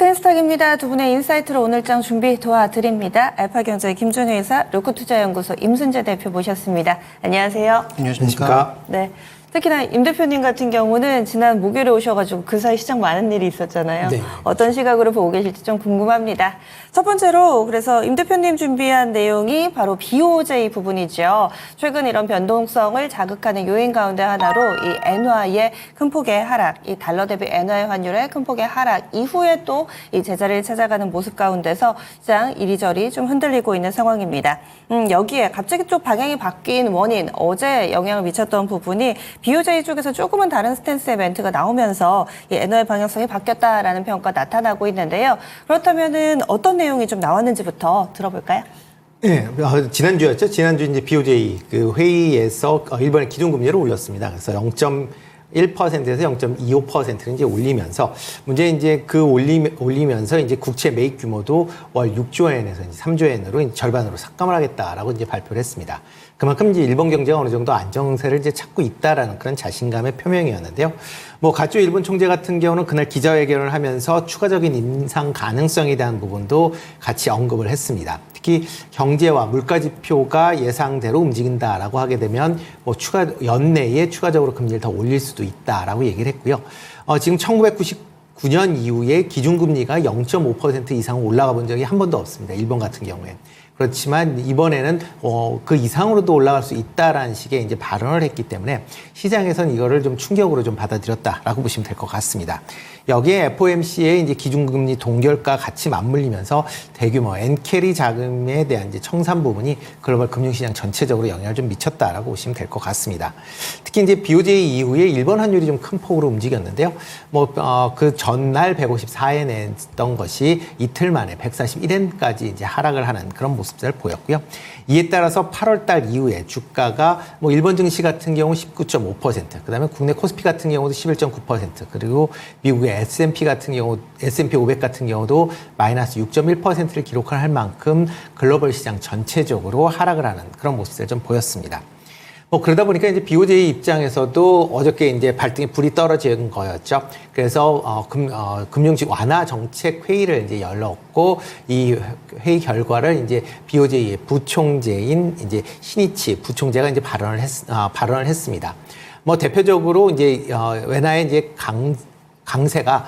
테크인스탁입니다. 두 분의 인사이트로 오늘장 준비 도와드립니다. 알파경제 김준우 이사, 로크투자연구소 임순재 대표 모셨습니다. 안녕하세요. 안녕하십니까. 네. 특히나 임 대표님 같은 경우는 지난 목요일에 오셔가지고 그 사이 시장 많은 일이 있었잖아요. 네. 어떤 시각으로 보고 계실지 좀 궁금합니다. 첫 번째로 그래서 임 대표님 준비한 내용이 바로 BOJ 부분이죠. 최근 이런 변동성을 자극하는 요인 가운데 하나로 이 엔화의 큰 폭의 하락, 이 달러 대비 엔화의 환율의 큰 폭의 하락 이후에 또 이 제자리를 찾아가는 모습 가운데서 시장 이리저리 좀 흔들리고 있는 상황입니다. 여기에 갑자기 또 방향이 바뀐 원인, 어제 영향을 미쳤던 부분이 BOJ 쪽에서 조금은 다른 스탠스의 멘트가 나오면서 이 엔화의 방향성이 바뀌었다라는 평가가 나타나고 있는데요. 그렇다면은 어떤 내용이 좀 나왔는지부터 들어볼까요? 네, 지난주였죠. 지난주 이제 BOJ 그 회의에서 일본의 기준금리를 올렸습니다. 그래서 0.1%에서 0.25%를 이제 올리면서 문제는 이제 그 올리면서 이제 국채 매입 규모도 월 6조 엔에서 이제 3조 엔으로 이제 절반으로 삭감을 하겠다라고 이제 발표를 했습니다. 그만큼 이제 일본 경제가 어느 정도 안정세를 이제 찾고 있다라는 그런 자신감의 표명이었는데요. 뭐 가쪼 일본 총재 같은 경우는 그날 기자회견을 하면서 추가적인 인상 가능성에 대한 부분도 같이 언급을 했습니다. 특히 경제와 물가 지표가 예상대로 움직인다라고 하게 되면 뭐 연내에 추가적으로 금리를 더 올릴 수도 있다라고 얘기를 했고요. 지금 1999년 이후에 기준금리가 0.5% 이상 올라가 본 적이 한 번도 없습니다. 일본 같은 경우엔. 그렇지만 이번에는 그 이상으로도 올라갈 수 있다라는 식의 이제 발언을 했기 때문에 시장에서는 이거를 좀 충격으로 좀 받아들였다라고 보시면 될 것 같습니다. 여기에 FOMC의 이제 기준금리 동결과 같이 맞물리면서 대규모 엔캐리 자금에 대한 이제 청산 부분이 글로벌 금융시장 전체적으로 영향을 좀 미쳤다라고 보시면 될 것 같습니다. 특히 이제 BOJ 이후에 일본 환율이 좀 큰 폭으로 움직였는데요. 그 전날 154엔 했던 것이 이틀 만에 141엔까지 이제 하락을 하는 그런 모습을 보였고요. 이에 따라서 8월 달 이후에 주가가 뭐 일본 증시 같은 경우 19.5%, 그다음에 국내 코스피 같은 경우도 11.9%, 그리고 미국의 S&P 같은 경우, S&P 500 같은 경우도 마이너스 6.1%를 기록할 만큼 글로벌 시장 전체적으로 하락을 하는 그런 모습을 좀 보였습니다. 뭐 그러다 보니까 이제 BOJ 입장에서도 어저께 이제 발등에 불이 떨어진 거였죠. 그래서 금융직 완화 정책 회의를 이제 열었고 이 회의 결과를 이제 BOJ의 부총재인 이제 신이치 부총재가 이제 발언을 했습니다. 뭐 대표적으로 이제 엔화의 이제 강세가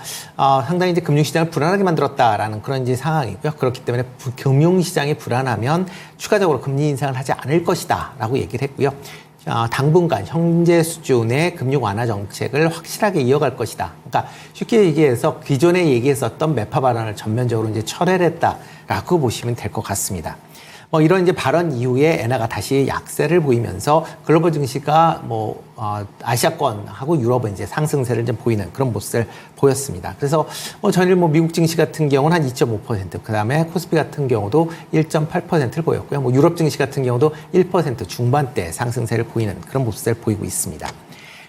상당히 이제 금융시장을 불안하게 만들었다라는 그런 이제 상황이고요. 그렇기 때문에 금융시장이 불안하면 추가적으로 금리 인상을 하지 않을 것이다라고 얘기를 했고요. 당분간 현재 수준의 금융 완화 정책을 확실하게 이어갈 것이다. 그러니까 쉽게 얘기해서 기존에 얘기했었던 매파 발언을 전면적으로 이제 철회를 했다라고 보시면 될 것 같습니다. 뭐 이런 이제 발언 이후에 엔화가 다시 약세를 보이면서 글로벌 증시가 아시아권하고 유럽은 이제 상승세를 좀 보이는 그런 모습을 보였습니다. 그래서 전일 미국 증시 같은 경우는 한 2.5%, 그다음에 코스피 같은 경우도 1.8%를 보였고요. 유럽 증시 같은 경우도 1% 중반대 상승세를 보이는 그런 모습을 보이고 있습니다.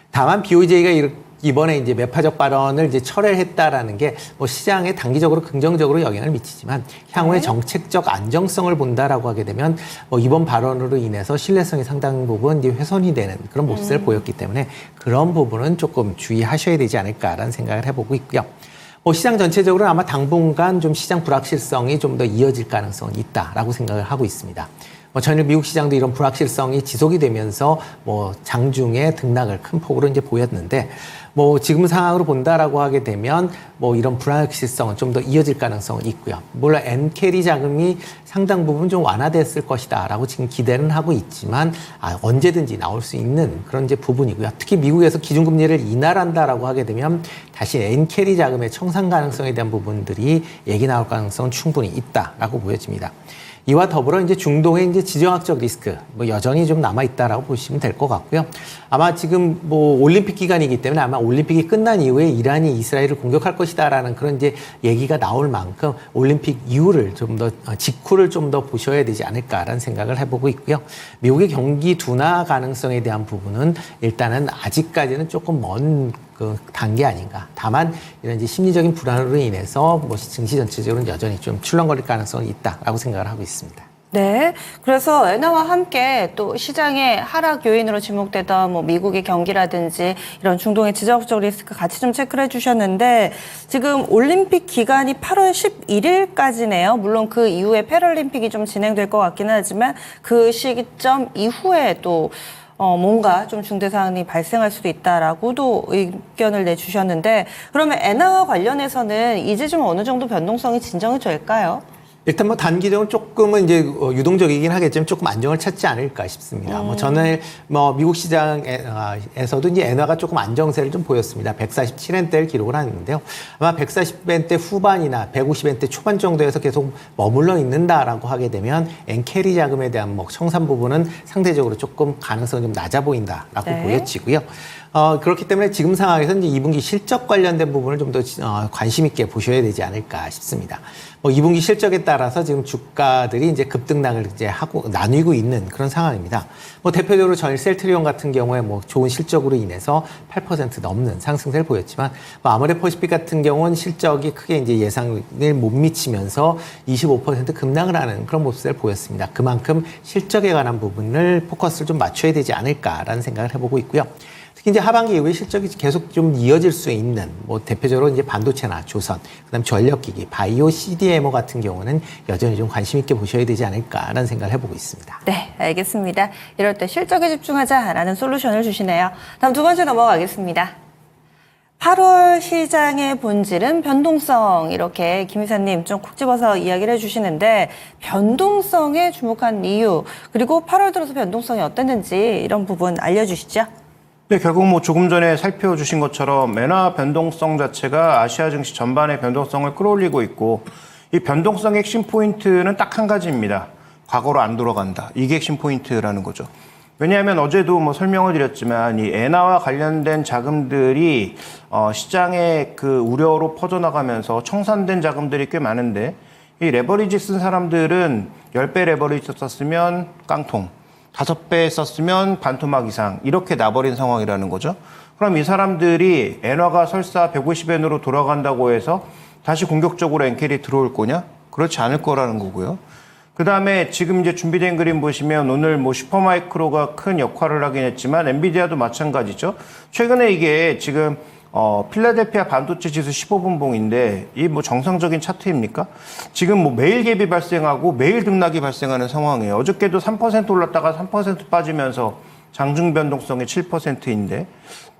다만 BOJ가 이번에 이제 매파적 발언을 이제 철회했다라는 게 시장에 단기적으로 긍정적으로 영향을 미치지만 향후에 정책적 안정성을 본다라고 하게 되면 이번 발언으로 인해서 신뢰성이 상당 부분 이제 훼손이 되는 그런 모습을 보였기 때문에 그런 부분은 조금 주의하셔야 되지 않을까라는 생각을 해보고 있고요. 시장 전체적으로 아마 당분간 좀 시장 불확실성이 좀 더 이어질 가능성이 있다라고 생각을 하고 있습니다. 전일 미국 시장도 이런 불확실성이 지속이 되면서 장중에 등락을 큰 폭으로 이제 보였는데 지금 상황으로 본다라고 하게 되면 이런 불확실성은 좀 더 이어질 가능성은 있고요. 물론 엔캐리 자금이 상당 부분 좀 완화됐을 것이다라고 지금 기대는 하고 있지만 언제든지 나올 수 있는 그런 이제 부분이고요. 특히 미국에서 기준금리를 인하한다라고 하게 되면 다시 엔캐리 자금의 청산 가능성에 대한 부분들이 얘기 나올 가능성은 충분히 있다라고 보여집니다. 이와 더불어 이제 중동의 이제 지정학적 리스크 여전히 좀 남아 있다라고 보시면 될 것 같고요. 아마 지금 올림픽 기간이기 때문에 아마 올림픽이 끝난 이후에 이란이 이스라엘을 공격할 것이다라는 그런 이제 얘기가 나올 만큼 올림픽 이후를 좀 더 직후를 좀 더 보셔야 되지 않을까라는 생각을 해보고 있고요. 미국의 경기 둔화 가능성에 대한 부분은 일단은 아직까지는 조금 먼 그 단계 아닌가. 다만 이런 이제 심리적인 불안으로 인해서 증시 전체적으로는 여전히 좀 출렁거릴 가능성이 있다라고 생각을 하고 있습니다. 네. 그래서 엔화와 함께 또 시장의 하락 요인으로 지목되던 뭐 미국의 경기라든지 이런 중동의 지정학적 리스크 같이 좀 체크를 해주셨는데 지금 올림픽 기간이 8월 11일까지네요. 물론 그 이후에 패럴림픽이 좀 진행될 것 같기는 하지만 그 시기점 이후에 또 뭔가 좀 중대 사안이 발생할 수도 있다라고도 의견을 내주셨는데 그러면 엔화와 관련해서는 이제 좀 어느 정도 변동성이 진정이 될까요? 일단 뭐 단기적으로 조금은 이제 유동적이긴 하겠지만 조금 안정을 찾지 않을까 싶습니다. 뭐 저는 뭐 미국 시장에서도 이제 엔화가 조금 안정세를 좀 보였습니다. 147엔대를 기록을 하는데요. 아마 140엔대 후반이나 150엔대 초반 정도에서 계속 머물러 있는다라고 하게 되면 엔캐리 자금에 대한 뭐 청산 부분은 상대적으로 조금 가능성이 좀 낮아 보인다라고 네. 보여지고요. 그렇기 때문에 지금 상황에서 이제 2분기 실적 관련된 부분을 좀 더 관심 있게 보셔야 되지 않을까 싶습니다. 뭐 2분기 실적에 따라서 지금 주가들이 이제 급등락을 이제 하고 나뉘고 있는 그런 상황입니다. 뭐 대표적으로 전일 셀트리온 같은 경우에 뭐 좋은 실적으로 인해서 8% 넘는 상승세를 보였지만 뭐 아모레 퍼시픽 같은 경우는 실적이 크게 이제 예상을 못 미치면서 25% 급락을 하는 그런 모습을 보였습니다. 그만큼 실적에 관한 부분을 포커스를 좀 맞춰야 되지 않을까라는 생각을 해보고 있고요. 특히 이제 하반기 이후에 실적이 계속 좀 이어질 수 있는 뭐 대표적으로 이제 반도체나 조선, 그다음 전력기기, 바이오, CDMO 같은 경우는 여전히 좀 관심 있게 보셔야 되지 않을까라는 생각을 해보고 있습니다. 네, 알겠습니다. 이럴 때 실적에 집중하자라는 솔루션을 주시네요. 다음 두 번째 넘어가겠습니다. 8월 시장의 본질은 변동성 이렇게 김 이사님 좀 콕 집어서 이야기를 해주시는데 변동성에 주목한 이유 그리고 8월 들어서 변동성이 어땠는지 이런 부분 알려주시죠. 네, 결국 뭐 조금 전에 살펴주신 것처럼 엔화 변동성 자체가 아시아 증시 전반의 변동성을 끌어올리고 있고 이 변동성의 핵심 포인트는 딱 한 가지입니다. 과거로 안 돌아간다. 이게 핵심 포인트라는 거죠. 왜냐하면 어제도 뭐 설명을 드렸지만 이 엔화와 관련된 자금들이 시장의 그 우려로 퍼져나가면서 청산된 자금들이 꽤 많은데 이 레버리지 쓴 사람들은 10배 레버리지 썼으면 깡통, 5배 썼으면 반토막 이상 이렇게 나버린 상황이라는 거죠. 그럼 이 사람들이 엔화가 설사 150엔으로 돌아간다고 해서 다시 공격적으로 엔캐리 들어올 거냐? 그렇지 않을 거라는 거고요. 그 다음에 지금 이제 준비된 그림 보시면 오늘 뭐 슈퍼마이크로가 큰 역할을 하긴 했지만 엔비디아도 마찬가지죠. 최근에 이게 지금 필라델피아 반도체 지수 15분봉인데 이 뭐 정상적인 차트입니까? 지금 뭐 매일 갭이 발생하고 매일 등락이 발생하는 상황이에요. 어저께도 3% 올랐다가 3% 빠지면서 장중 변동성이 7%인데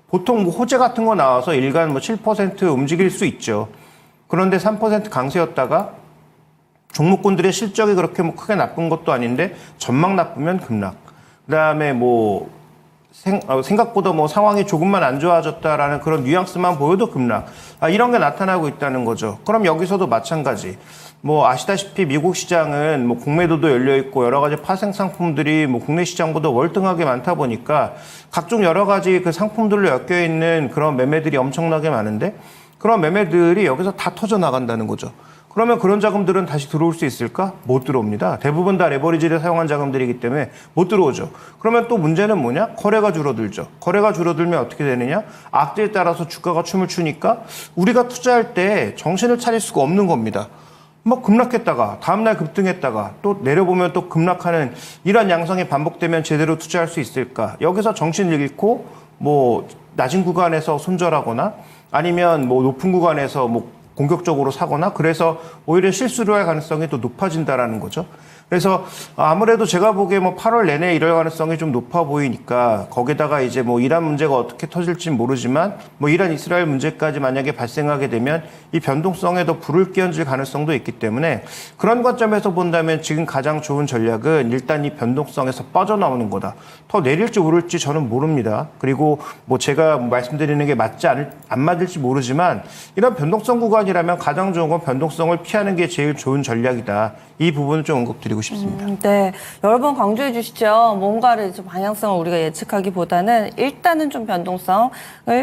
보통 뭐 호재 같은 거 나와서 일간 뭐 7% 움직일 수 있죠. 그런데 3% 강세였다가 종목군들의 실적이 그렇게 뭐 크게 나쁜 것도 아닌데 전망 나쁘면 급락. 그다음에 뭐 생각보다 뭐 상황이 조금만 안 좋아졌다라는 그런 뉘앙스만 보여도 급락. 이런 게 나타나고 있다는 거죠. 그럼 여기서도 마찬가지. 뭐 아시다시피 미국 시장은 뭐 공매도도 열려 있고 여러 가지 파생 상품들이 뭐 국내 시장보다 월등하게 많다 보니까 각종 여러 가지 그 상품들로 엮여 있는 그런 매매들이 엄청나게 많은데 그런 매매들이 여기서 다 터져 나간다는 거죠. 그러면 그런 자금들은 다시 들어올 수 있을까? 못 들어옵니다. 대부분 다 레버리지를 사용한 자금들이기 때문에 못 들어오죠. 그러면 또 문제는 뭐냐? 거래가 줄어들죠. 거래가 줄어들면 어떻게 되느냐? 악재에 따라서 주가가 춤을 추니까 우리가 투자할 때 정신을 차릴 수가 없는 겁니다. 막 급락했다가 다음날 급등했다가 또 내려보면 또 급락하는 이런 양상이 반복되면 제대로 투자할 수 있을까? 여기서 정신을 잃고 뭐 낮은 구간에서 손절하거나 아니면 뭐 높은 구간에서 뭐 공격적으로 사거나 그래서 오히려 실수를 할 가능성이 또 높아진다라는 거죠. 그래서 아무래도 제가 보기에 뭐 8월 내내 이럴 가능성이 좀 높아 보이니까 거기다가 이제 뭐 이란 문제가 어떻게 터질지는 모르지만 뭐 이란 이스라엘 문제까지 만약에 발생하게 되면 이 변동성에 더 불을 끼얹을 가능성도 있기 때문에 그런 관점에서 본다면 지금 가장 좋은 전략은 일단 이 변동성에서 빠져나오는 거다. 더 내릴지 오를지 저는 모릅니다. 그리고 뭐 제가 말씀드리는 게 안 맞을지 모르지만 이런 변동성 구간이라면 가장 좋은 건 변동성을 피하는 게 제일 좋은 전략이다. 이 부분을 좀 언급드리고 싶습니다. 네, 여러 번 강조해 주시죠. 뭔가를 좀 방향성을 우리가 예측하기보다는 일단은 좀 변동성을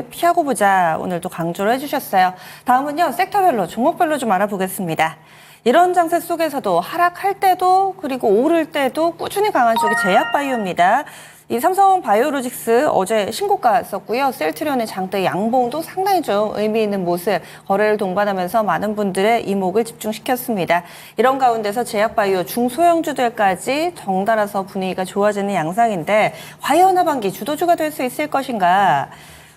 피하고 보자. 오늘도 강조를 해주셨어요. 다음은요, 섹터별로, 종목별로 좀 알아보겠습니다. 이런 장세 속에서도 하락할 때도 그리고 오를 때도 꾸준히 강한 쪽이 제약바이오입니다. 이 삼성 바이오로직스 어제 신고가 썼고요. 셀트리온의 장대 양봉도 상당히 좀 의미 있는 모습, 거래를 동반하면서 많은 분들의 이목을 집중시켰습니다. 이런 가운데서 제약바이오 중소형주들까지 덩달아서 분위기가 좋아지는 양상인데 과연 하반기 주도주가 될 수 있을 것인가?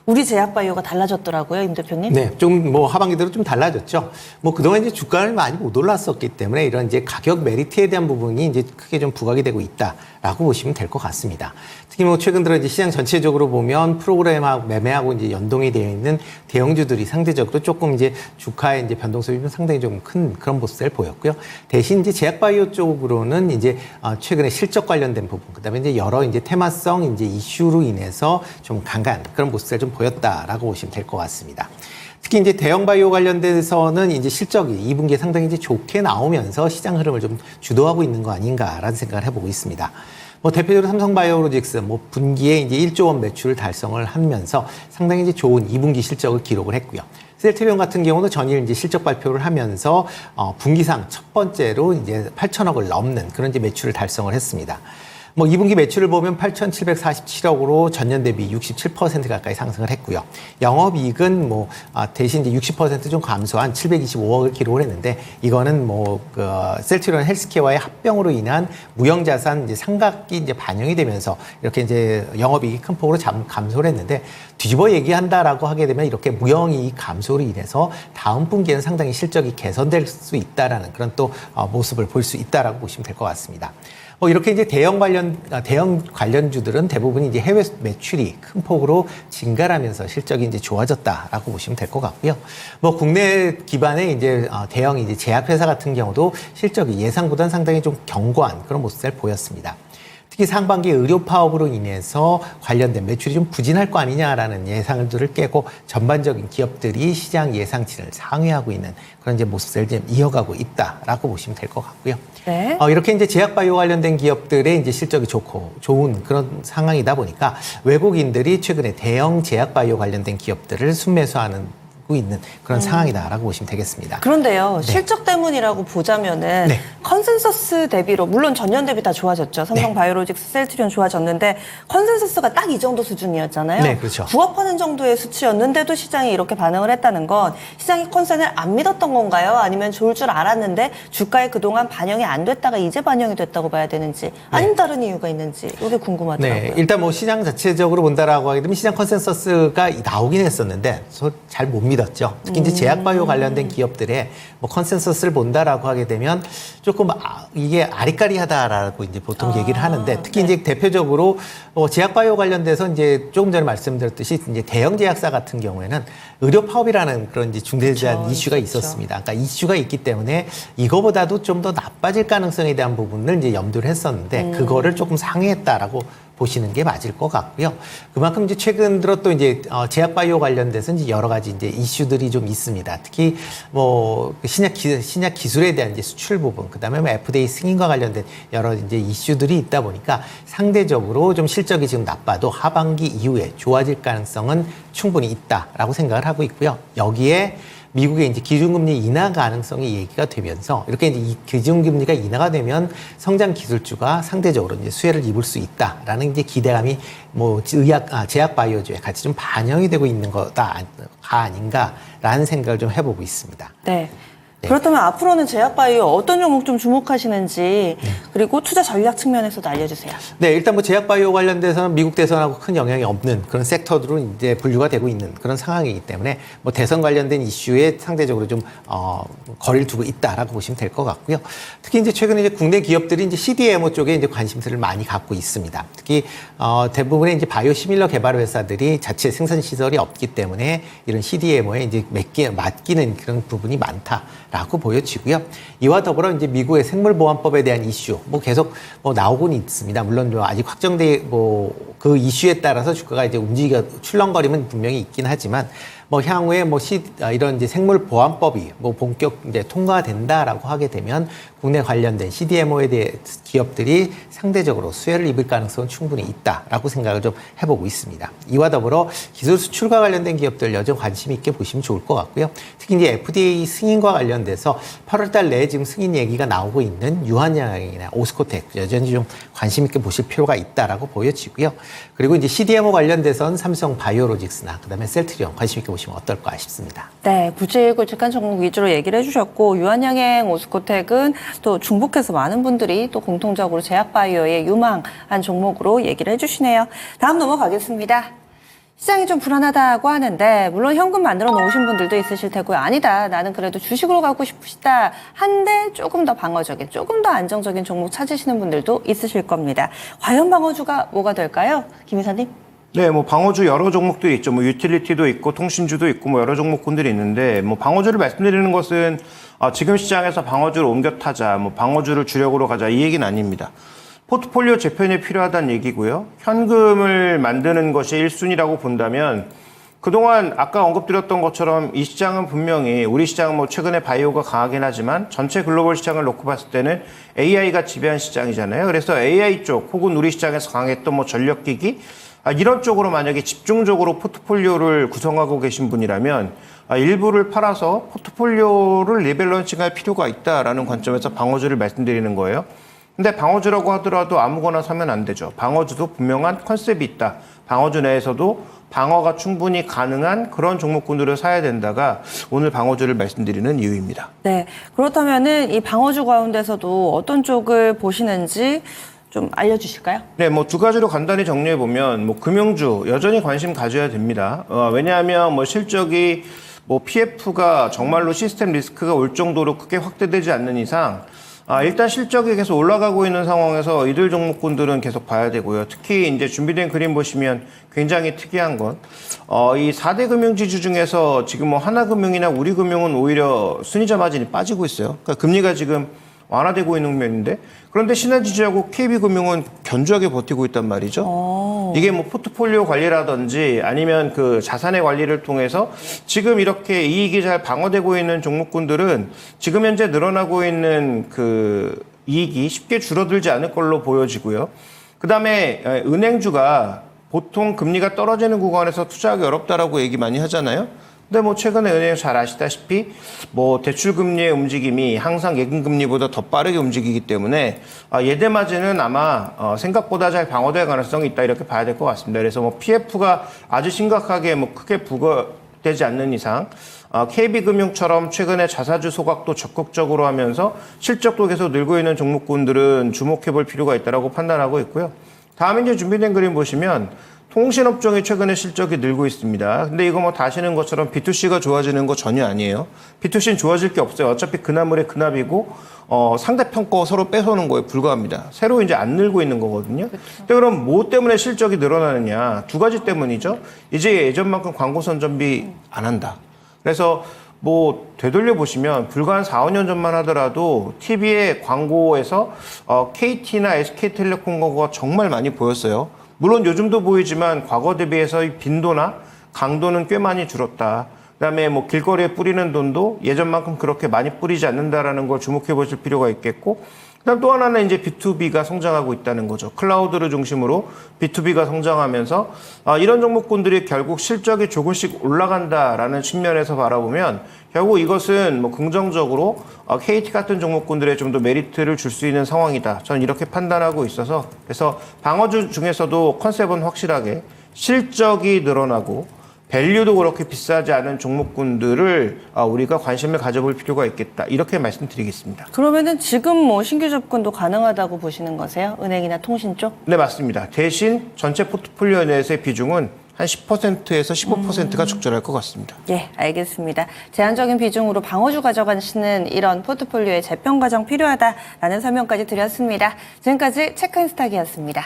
우리 제약바이오가 달라졌더라고요, 임 대표님. 네, 좀 뭐 하반기대로 좀 달라졌죠. 뭐 그동안 이제 주가는 많이 못 올랐었기 때문에 이런 이제 가격 메리트에 대한 부분이 이제 크게 좀 부각이 되고 있다라고 보시면 될 것 같습니다. 특히 뭐 최근 들어 이제 시장 전체적으로 보면 프로그램하고 매매하고 이제 연동이 되어 있는 대형주들이 상대적으로 조금 이제 주가의 이제 변동성이 좀 상당히 좀 큰 그런 모습을 보였고요. 대신 이제 제약바이오 쪽으로는 이제 최근에 실적 관련된 부분, 그다음에 이제 여러 이제 테마성 이제 이슈로 인해서 좀 강한 그런 모습을 좀 보였다라고 보시면 될 것 같습니다. 특히 이제 대형 바이오 관련돼서는 이제 실적이 2분기에 상당히 이제 좋게 나오면서 시장 흐름을 좀 주도하고 있는 거 아닌가라는 생각을 해보고 있습니다. 뭐 대표적으로 삼성바이오로직스 뭐 분기에 이제 1조 원 매출을 달성을 하면서 상당히 이제 좋은 2분기 실적을 기록을 했고요. 셀트리온 같은 경우는 전일 이제 실적 발표를 하면서 분기상 첫 번째로 이제 8천억을 넘는 그런 이제 매출을 달성을 했습니다. 뭐 2분기 매출을 보면 8,747억으로 전년 대비 67% 가까이 상승을 했고요. 영업이익은 뭐 대신 이제 60% 좀 감소한 725억을 기록을 했는데 이거는 뭐 그 셀트리온 헬스케어와의 합병으로 인한 무형자산 이제 상각이 이제 반영이 되면서 이렇게 이제 영업이익이 큰 폭으로 감소를 했는데 뒤집어 얘기한다라고 하게 되면 이렇게 무형이익 감소로 인해서 다음 분기에는 상당히 실적이 개선될 수 있다라는 그런 또 모습을 볼 수 있다라고 보시면 될 것 같습니다. 이렇게 이제 대형 관련주들은 대부분 이제 해외 매출이 큰 폭으로 증가하면서 실적이 이제 좋아졌다라고 보시면 될 것 같고요. 뭐 국내 기반의 이제 대형 이제 제약회사 같은 경우도 실적이 예상보다는 상당히 좀 견고한 그런 모습을 보였습니다. 특히 상반기 의료 파업으로 인해서 관련된 매출이 좀 부진할 거 아니냐라는 예상들을 깨고 전반적인 기업들이 시장 예상치를 상회하고 있는 그런 이제 모습을 좀 이어가고 있다라고 보시면 될 것 같고요. 네. 이렇게 이제 제약바이오 관련된 기업들의 이제 실적이 좋은 그런 상황이다 보니까 외국인들이 최근에 대형 제약바이오 관련된 기업들을 순매수하는 있는 그런 상황이다라고 보시면 되겠습니다. 그런데요, 실적 때문이라고 보자면은 네. 컨센서스 대비로 물론 전년 대비 다 좋아졌죠. 삼성 바이오로직스, 셀트리온 좋아졌는데 컨센서스가 딱 이 정도 수준이었잖아요. 네, 그렇죠. 부합하는 정도의 수치였는데도 시장이 이렇게 반응을 했다는 건 시장이 컨센을 안 믿었던 건가요? 아니면 좋을 줄 알았는데 주가에 그동안 반영이 안 됐다가 이제 반영이 됐다고 봐야 되는지 아니면 다른 이유가 있는지 이게 궁금하더라고요. 네, 일단 뭐 시장 자체적으로 본다라고 하게 되면 시장 컨센서스가 나오긴 했었는데 잘 못 믿었죠. 특히 이제 제약바이오 관련된 기업들의 뭐 컨센서스를 본다라고 하게 되면 조금 이게 아리까리하다라고 이제 보통 얘기를 하는데 특히 네. 이제 대표적으로 제약바이오 관련돼서 이제 조금 전에 말씀드렸듯이 이제 대형 제약사 같은 경우에는 의료 파업이라는 그런 이제 중대한 그렇죠. 이슈가 있었습니다. 그러니까 이슈가 있기 때문에 이거보다도 좀 더 나빠질 가능성에 대한 부분을 이제 염두를 했었는데 그거를 조금 상회했다라고 보시는 게 맞을 것 같고요. 그만큼 이제 최근 들어 또 이제 제약바이오 관련돼서 이제 여러 가지 이제 이슈들이 좀 있습니다. 특히 뭐 신약 기술에 대한 이제 수출 부분, 그다음에 뭐 FDA 승인과 관련된 여러 이제 이슈들이 있다 보니까 상대적으로 좀 실적이 지금 나빠도 하반기 이후에 좋아질 가능성은 충분히 있다라고 생각을 하고 있고요. 여기에 미국의 이제 기준금리 인하 가능성이 얘기가 되면서 이렇게 이제 이 기준금리가 인하가 되면 성장 기술주가 상대적으로 이제 수혜를 입을 수 있다라는 이제 기대감이 뭐 제약 바이오주에 같이 좀 반영이 되고 있는 거가 아닌가라는 생각을 좀 해보고 있습니다. 네. 그렇다면 앞으로는 제약바이오 어떤 종목 좀 주목하시는지 그리고 투자 전략 측면에서도 알려주세요. 네, 일단 뭐 제약바이오 관련돼서는 미국 대선하고 큰 영향이 없는 그런 섹터들로 이제 분류가 되고 있는 그런 상황이기 때문에 뭐 대선 관련된 이슈에 상대적으로 좀 거리를 두고 있다라고 보시면 될 것 같고요. 특히 이제 최근에 이제 국내 기업들이 이제 CDMO 쪽에 이제 관심사를 많이 갖고 있습니다. 특히 대부분의 이제 바이오 시밀러 개발 회사들이 자체 생산 시설이 없기 때문에 이런 CDMO에 이제 맡기는 그런 부분이 많다라고 보여지고요. 이와 더불어 이제 미국의 생물보안법에 대한 이슈 뭐 계속 뭐 나오곤 있습니다. 물론 아직 확정돼 그 이슈에 따라서 주가가 이제 출렁거림은 분명히 있긴 하지만 뭐 향후에 뭐 이런 이제 생물보안법이 뭐 본격 이제 통과된다라고 하게 되면 국내 관련된 CDMO에 대해 기업들이 상대적으로 수혜를 입을 가능성은 충분히 있다라고 생각을 좀 해보고 있습니다. 이와 더불어 기술 수출과 관련된 기업들 여전 관심 있게 보시면 좋을 것 같고요. 특히 이제 FDA 승인과 관련돼서 8월달 내에 지금 승인 얘기가 나오고 있는 유한양이나 오스코텍 여전히 좀 관심 있게 보실 필요가 있다라고 보여지고요. 그리고 이제 CDMO 관련돼서는 삼성 바이오로직스나 그다음에 셀트리온 관심 있게 보시면 어떨까 싶습니다. 네, 굵직굵직한 종목 위주로 얘기를 해주셨고 유한양행, 오스코텍은 또 중복해서 많은 분들이 또 공통적으로 제약바이오의 유망한 종목으로 얘기를 해주시네요. 다음 넘어가겠습니다. 시장이 좀 불안하다고 하는데 물론 현금 만들어 놓으신 분들도 있으실 테고요. 아니다, 나는 그래도 주식으로 가고 싶으시다 한데 조금 더 방어적인, 조금 더 안정적인 종목 찾으시는 분들도 있으실 겁니다. 과연 방어주가 뭐가 될까요? 김 이사님? 네, 뭐 방어주 여러 종목들이 있죠. 뭐 유틸리티도 있고 통신주도 있고 뭐 여러 종목군들이 있는데 뭐 방어주를 말씀드리는 것은 지금 시장에서 방어주를 옮겨 타자, 뭐 방어주를 주력으로 가자 이 얘기는 아닙니다. 포트폴리오 재편이 필요하다는 얘기고요. 현금을 만드는 것이 1순위라고 본다면 그동안 아까 언급드렸던 것처럼 이 시장은 분명히 우리 시장은 뭐 최근에 바이오가 강하긴 하지만 전체 글로벌 시장을 놓고 봤을 때는 AI가 지배한 시장이잖아요. 그래서 AI 쪽 혹은 우리 시장에서 강했던 뭐 전력기기 이런 쪽으로 만약에 집중적으로 포트폴리오를 구성하고 계신 분이라면 일부를 팔아서 포트폴리오를 리밸런싱할 필요가 있다라는 관점에서 방어주를 말씀드리는 거예요. 근데 방어주라고 하더라도 아무거나 사면 안 되죠. 방어주도 분명한 컨셉이 있다. 방어주 내에서도 방어가 충분히 가능한 그런 종목군들을 사야 된다가 오늘 방어주를 말씀드리는 이유입니다. 네, 그렇다면은 이 방어주 가운데서도 어떤 쪽을 보시는지 좀 알려주실까요? 네, 뭐 두 가지로 간단히 정리해 보면 뭐 금융주 여전히 관심 가져야 됩니다. 왜냐하면 뭐 실적이 뭐 PF가 정말로 시스템 리스크가 올 정도로 크게 확대되지 않는 이상 일단 실적이 계속 올라가고 있는 상황에서 이들 종목군들은 계속 봐야 되고요. 특히 이제 준비된 그림 보시면 굉장히 특이한 건, 이 4대 금융지주 중에서 지금 뭐 하나금융이나 우리금융은 오히려 순이자 마진이 빠지고 있어요. 그러니까 금리가 지금 완화되고 있는 국면인데 그런데 신한지주하고 KB금융은 견조하게 버티고 있단 말이죠. 이게 뭐 포트폴리오 관리라든지 아니면 그 자산의 관리를 통해서 지금 이렇게 이익이 잘 방어되고 있는 종목군들은 지금 현재 늘어나고 있는 그 이익이 쉽게 줄어들지 않을 걸로 보여지고요. 그다음에 은행주가 보통 금리가 떨어지는 구간에서 투자하기 어렵다라고 얘기 많이 하잖아요. 근데 뭐 최근에 은행 잘 아시다시피 뭐 대출 금리의 움직임이 항상 예금 금리보다 더 빠르게 움직이기 때문에 예대 마진은 아마 생각보다 잘 방어될 가능성이 있다 이렇게 봐야 될 것 같습니다. 그래서 뭐 PF가 아주 심각하게 뭐 크게 부과되지 않는 이상 KB금융처럼 최근에 자사주 소각도 적극적으로 하면서 실적도 계속 늘고 있는 종목군들은 주목해 볼 필요가 있다고 판단하고 있고요. 다음 이제 준비된 그림 보시면 통신업종이 최근에 실적이 늘고 있습니다. 근데 이거 뭐 다시는 것처럼 B2C가 좋아지는 거 전혀 아니에요. B2C는 좋아질 게 없어요. 어차피 근화물의 근합이고 상대편 거 서로 뺏어오는 거에 불과합니다. 새로 이제 안 늘고 있는 거거든요. 근데 그럼 뭐 때문에 실적이 늘어나느냐? 두 가지 때문이죠. 이제 예전만큼 광고 선전비 안 한다. 그래서 뭐 되돌려 보시면 불과 한 4, 5년 전만 하더라도 TV의 광고에서 KT나 SK텔레콤 광고가 정말 많이 보였어요. 물론 요즘도 보이지만 과거 대비해서 빈도나 강도는 꽤 많이 줄었다. 그다음에 뭐 길거리에 뿌리는 돈도 예전만큼 그렇게 많이 뿌리지 않는다라는 걸 주목해 보실 필요가 있겠고, 그다음 또 하나는 이제 B2B가 성장하고 있다는 거죠. 클라우드를 중심으로 B2B가 성장하면서 이런 종목군들이 결국 실적이 조금씩 올라간다라는 측면에서 바라보면 결국 이것은 뭐 긍정적으로 KT 같은 종목군들에 좀 더 메리트를 줄 수 있는 상황이다. 저는 이렇게 판단하고 있어서 그래서 방어주 중에서도 컨셉은 확실하게 실적이 늘어나고 밸류도 그렇게 비싸지 않은 종목군들을 우리가 관심을 가져볼 필요가 있겠다. 이렇게 말씀드리겠습니다. 그러면은 지금 뭐 신규 접근도 가능하다고 보시는 거세요? 은행이나 통신 쪽? 네, 맞습니다. 대신 전체 포트폴리오 내에서의 비중은 한 10%에서 15%가 적절할 것 같습니다. 예, 알겠습니다. 제한적인 비중으로 방어주 가져가시는 이런 포트폴리오의 재평 과정 필요하다라는 설명까지 드렸습니다. 지금까지 체크인스탁이었습니다.